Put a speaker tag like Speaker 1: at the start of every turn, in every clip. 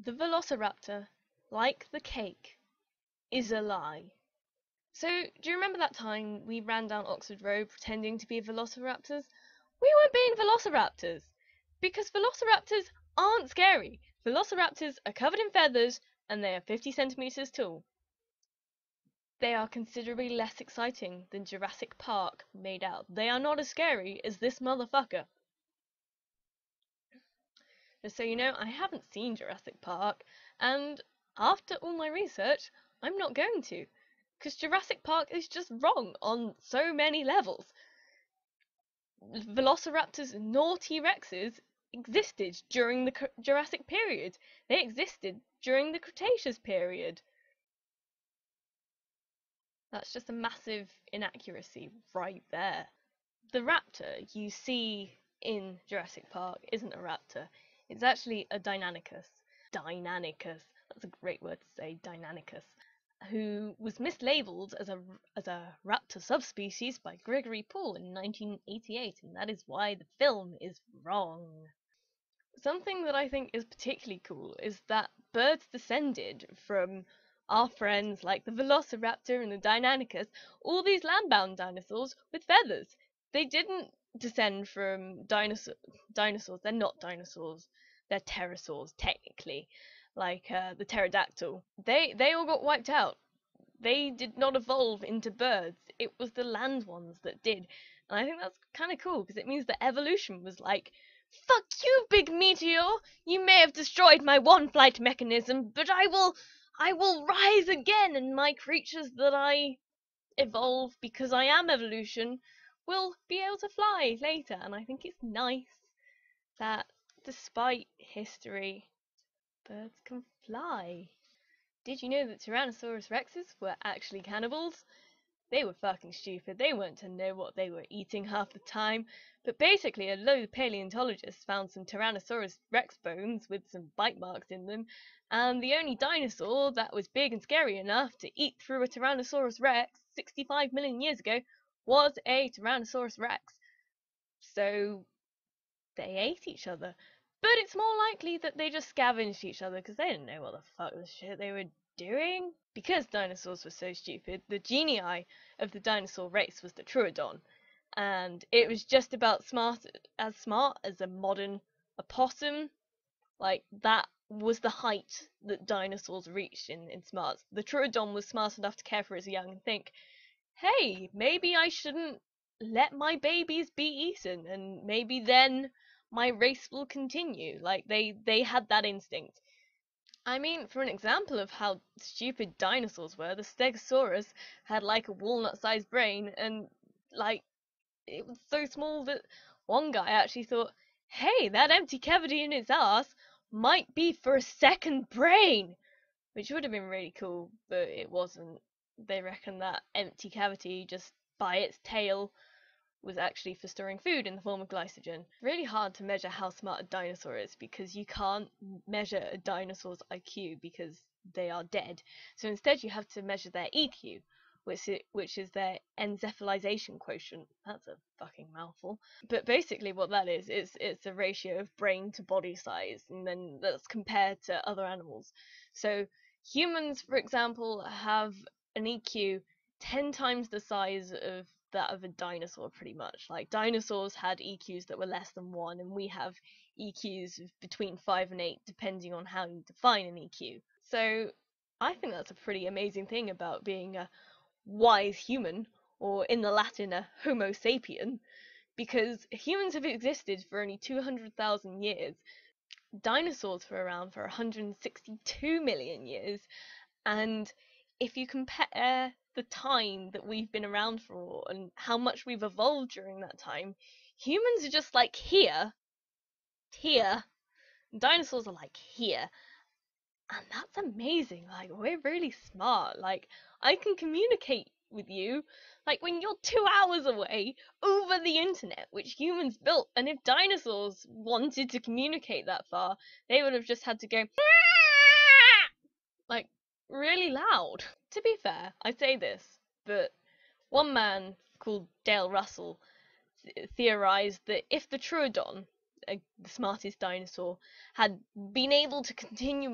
Speaker 1: The Velociraptor, like the cake, is a lie. So, do you remember that time we ran down Oxford Road pretending to be velociraptors? We weren't being velociraptors! Because velociraptors aren't scary. Velociraptors are covered in feathers and they are 50 centimeters tall. They are considerably less exciting than Jurassic Park made out. They are not as scary as this motherfucker. Just so you know, I haven't seen Jurassic Park, and after all my research, I'm not going to. Because Jurassic Park is just wrong on so many levels. Velociraptors nor T-Rexes existed during the Jurassic period. They existed during the Cretaceous period. That's just a massive inaccuracy right there. The raptor you see in Jurassic Park isn't a raptor. It's actually a Deinonychus. Deinonychus. That's a great word to say, Deinonychus. Who was mislabeled as a raptor subspecies by Gregory Poole in 1988, and that is why the film is wrong. Something that I think is particularly cool is that birds descended from our friends like the Velociraptor and the Deinonychus, all these landbound dinosaurs with feathers. They didn't descend from dinosaurs. They're not dinosaurs. They're pterosaurs, technically, like the pterodactyl. They all got wiped out. They did not evolve into birds. It was the land ones that did. And I think that's kind of cool because it means that evolution was like, fuck you, big meteor! You may have destroyed my one flight mechanism, but I will rise again, and my creatures that I evolve because I am evolution will be able to fly later. And I think it's nice that despite history, birds can fly. Did you know that Tyrannosaurus rexes were actually cannibals? They were fucking stupid. They weren't to know what they were eating half the time. But basically, a load of paleontologists found some Tyrannosaurus rex bones with some bite marks in them, and the only dinosaur that was big and scary enough to eat through a Tyrannosaurus rex 65 million years ago was a Tyrannosaurus rex. So they ate each other. But it's more likely that they just scavenged each other because they didn't know what the fuck the shit they were doing. Because dinosaurs were so stupid, the genii of the dinosaur race was the Troodon, and it was just about smart as a modern opossum. Like, that was the height that dinosaurs reached in smarts. The Troodon was smart enough to care for its young and think, hey, maybe I shouldn't let my babies be eaten, and maybe then my race will continue. Like, they had that instinct. I mean, for an example of how stupid dinosaurs were, the Stegosaurus had like a walnut-sized brain, and like it was so small that one guy actually thought, "Hey, that empty cavity in its ass might be for a second brain," which would have been really cool, but it wasn't. They reckon that empty cavity just by its tail was actually for storing food in the form of glycogen. Really hard to measure how smart a dinosaur is because you can't measure a dinosaur's IQ because they are dead. So instead you have to measure their EQ, which is their encephalization quotient. That's a fucking mouthful. But basically what that is, it's a ratio of brain to body size, and then that's compared to other animals. So humans, for example, have an EQ 10 times the size of that of a dinosaur, pretty much. Like, dinosaurs had EQs that were less than 1, and we have EQs of between 5 and 8, depending on how you define an EQ. So I think that's a pretty amazing thing about being a wise human, or in the Latin, a Homo sapien, because humans have existed for only 200,000 years. Dinosaurs were around for 162 million years, and if you compare the time that we've been around for and how much we've evolved during that time, humans are just like here, dinosaurs are like here, and that's amazing. Like, we're really smart. Like, I can communicate with you like when you're 2 hours away over the internet, which humans built. And if dinosaurs wanted to communicate that far, they would have just had to go like really loud. To be fair, I say this, but one man called Dale Russell theorized that if the Troodon, the smartest dinosaur had been able to continue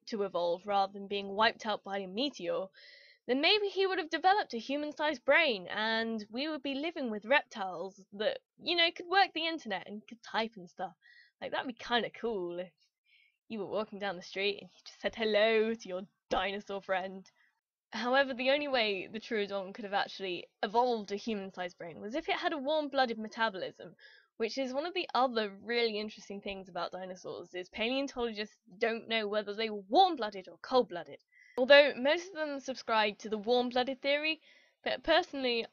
Speaker 1: to evolve rather than being wiped out by a meteor, then maybe he would have developed a human-sized brain, and we would be living with reptiles that, could work the internet and could type and stuff. Like, that'd be kind of cool if you were walking down the street and you just said hello to your dinosaur friend. However, the only way the Troodon could have actually evolved a human-sized brain was if it had a warm-blooded metabolism, which is one of the other really interesting things about dinosaurs, is paleontologists don't know whether they were warm-blooded or cold-blooded. Although most of them subscribe to the warm-blooded theory, but personally,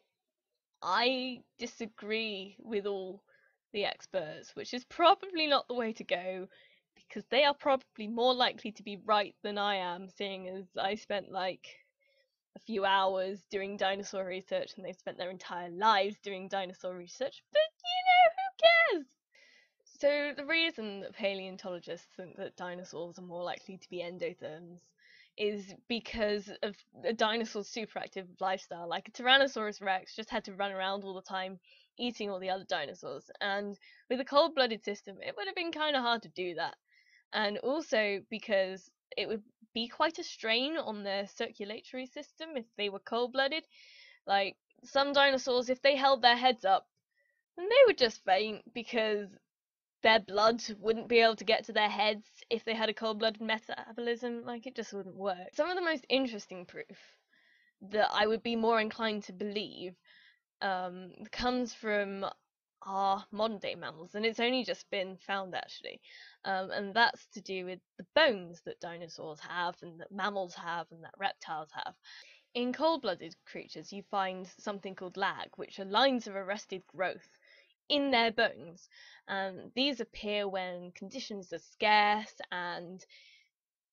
Speaker 1: I disagree with all the experts, which is probably not the way to go, because they are probably more likely to be right than I am, seeing as I spent like a few hours doing dinosaur research and they've spent their entire lives doing dinosaur research, but who cares? So the reason that paleontologists think that dinosaurs are more likely to be endotherms is because of a dinosaur's superactive lifestyle. Like a Tyrannosaurus Rex just had to run around all the time eating all the other dinosaurs, and with a cold-blooded system it would have been kind of hard to do that. And also because it would be quite a strain on their circulatory system if they were cold-blooded. Like, some dinosaurs, if they held their heads up, then they would just faint because their blood wouldn't be able to get to their heads if they had a cold-blooded metabolism. Like, it just wouldn't work. Some of the most interesting proof that I would be more inclined to believe comes from our modern-day mammals, and it's only just been found actually, and that's to do with the bones that dinosaurs have, and that mammals have, and that reptiles have. In cold-blooded creatures, you find something called lag, which are lines of arrested growth in their bones, and these appear when conditions are scarce and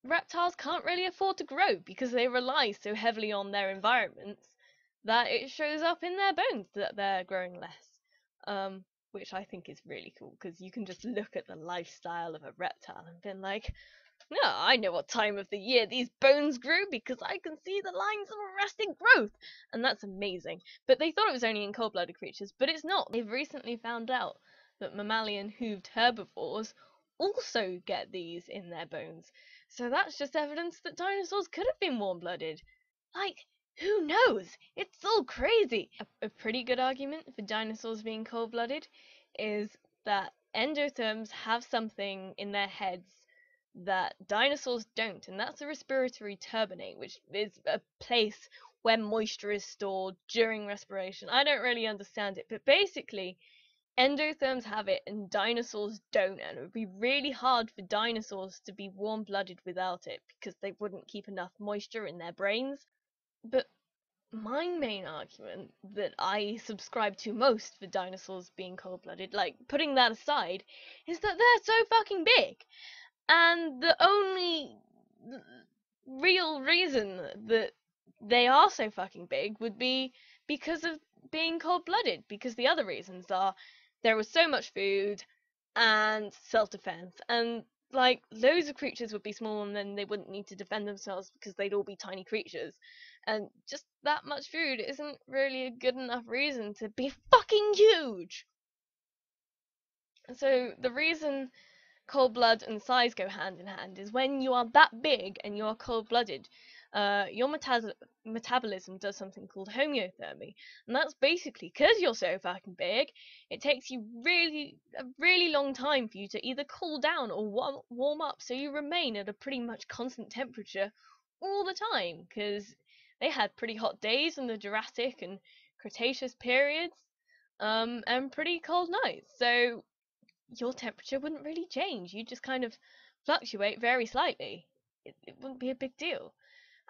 Speaker 1: reptiles can't really afford to grow because they rely so heavily on their environments that it shows up in their bones that they're growing less. Which I think is really cool, because you can just look at the lifestyle of a reptile and be like, no, I know what time of the year these bones grew because I can see the lines of arrested growth, and that's amazing. But they thought it was only in cold-blooded creatures, but it's not. They've recently found out that mammalian hooved herbivores also get these in their bones, so that's just evidence that dinosaurs could have been warm-blooded. Like, who knows? It's all crazy! A pretty good argument for dinosaurs being cold-blooded is that endotherms have something in their heads that dinosaurs don't, and that's a respiratory turbinate, which is a place where moisture is stored during respiration. I don't really understand it, but basically, endotherms have it and dinosaurs don't, and it would be really hard for dinosaurs to be warm-blooded without it, because they wouldn't keep enough moisture in their brains. But my main argument that I subscribe to most for dinosaurs being cold-blooded, like, putting that aside, is that they're so fucking big. And the only real reason that they are so fucking big would be because of being cold-blooded, because the other reasons are there was so much food and self-defense, and like, loads of creatures would be small and then they wouldn't need to defend themselves because they'd all be tiny creatures, and just that much food isn't really a good enough reason to be fucking huge. So the reason cold blood and size go hand in hand is when you are that big and you are cold-blooded, your metabolism does something called homeothermy, and that's basically because you're so fucking big, it takes you a really long time for you to either cool down or warm up, so you remain at a pretty much constant temperature all the time, because they had pretty hot days in the Jurassic and Cretaceous periods, and pretty cold nights, so your temperature wouldn't really change. You'd just kind of fluctuate very slightly. It wouldn't be a big deal.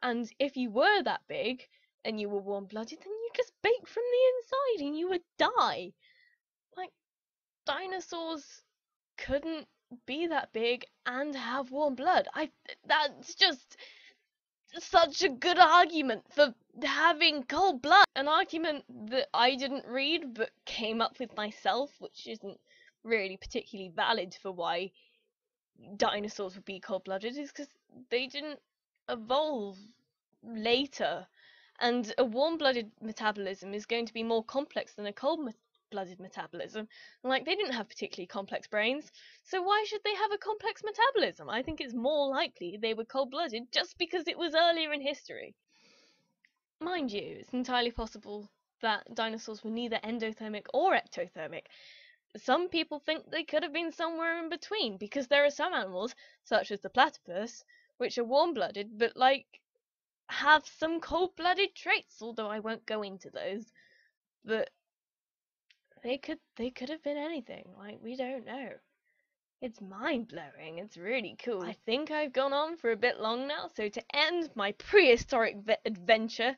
Speaker 1: And if you were that big and you were warm-blooded, then you just bake from the inside and you would die. Like, dinosaurs couldn't be that big and have warm blood. That's just such a good argument for having cold blood. An argument that I didn't read but came up with myself, which isn't really particularly valid for why dinosaurs would be cold-blooded, is because they didn't evolve later, and a warm-blooded metabolism is going to be more complex than a cold-blooded metabolism. And, like, they didn't have particularly complex brains, so why should they have a complex metabolism? I think it's more likely they were cold-blooded just because it was earlier in history. Mind you, it's entirely possible that dinosaurs were neither endothermic or ectothermic. Some people think they could have been somewhere in between, because there are some animals, such as the platypus, which are warm-blooded, but, like, have some cold-blooded traits, although I won't go into those. But they could have been anything. Like, we don't know. It's mind-blowing. It's really cool. I think I've gone on for a bit long now, so to end my prehistoric adventure,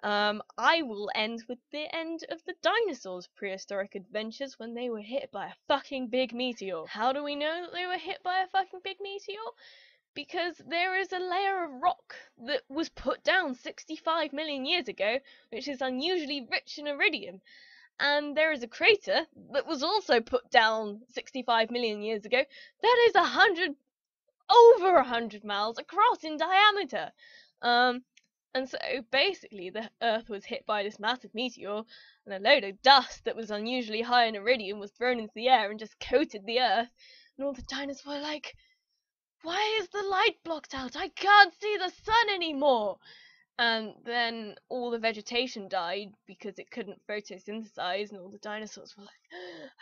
Speaker 1: I will end with the end of the dinosaurs' prehistoric adventures when they were hit by a fucking big meteor. How do we know that they were hit by a fucking big meteor? Because there is a layer of rock that was put down 65 million years ago, which is unusually rich in iridium. And there is a crater that was also put down 65 million years ago that is over 100 miles across in diameter. And so basically the Earth was hit by this massive meteor, and a load of dust that was unusually high in iridium was thrown into the air and just coated the Earth, and all the dinosaurs were like, why is the light blocked out? I can't see the sun anymore! And then all the vegetation died because it couldn't photosynthesize, and all the dinosaurs were like,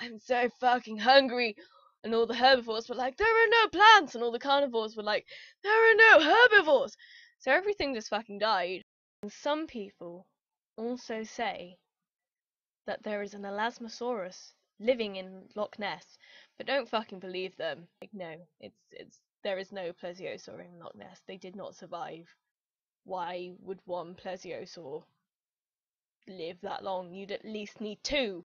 Speaker 1: I'm so fucking hungry! And all the herbivores were like, there are no plants! And all the carnivores were like, there are no herbivores! So everything just fucking died. And some people also say that there is an Elasmosaurus living in Loch Ness, but don't fucking believe them. Like, no, there is no plesiosaur in Loch Ness. They did not survive. Why would one plesiosaur live that long? You'd at least need two.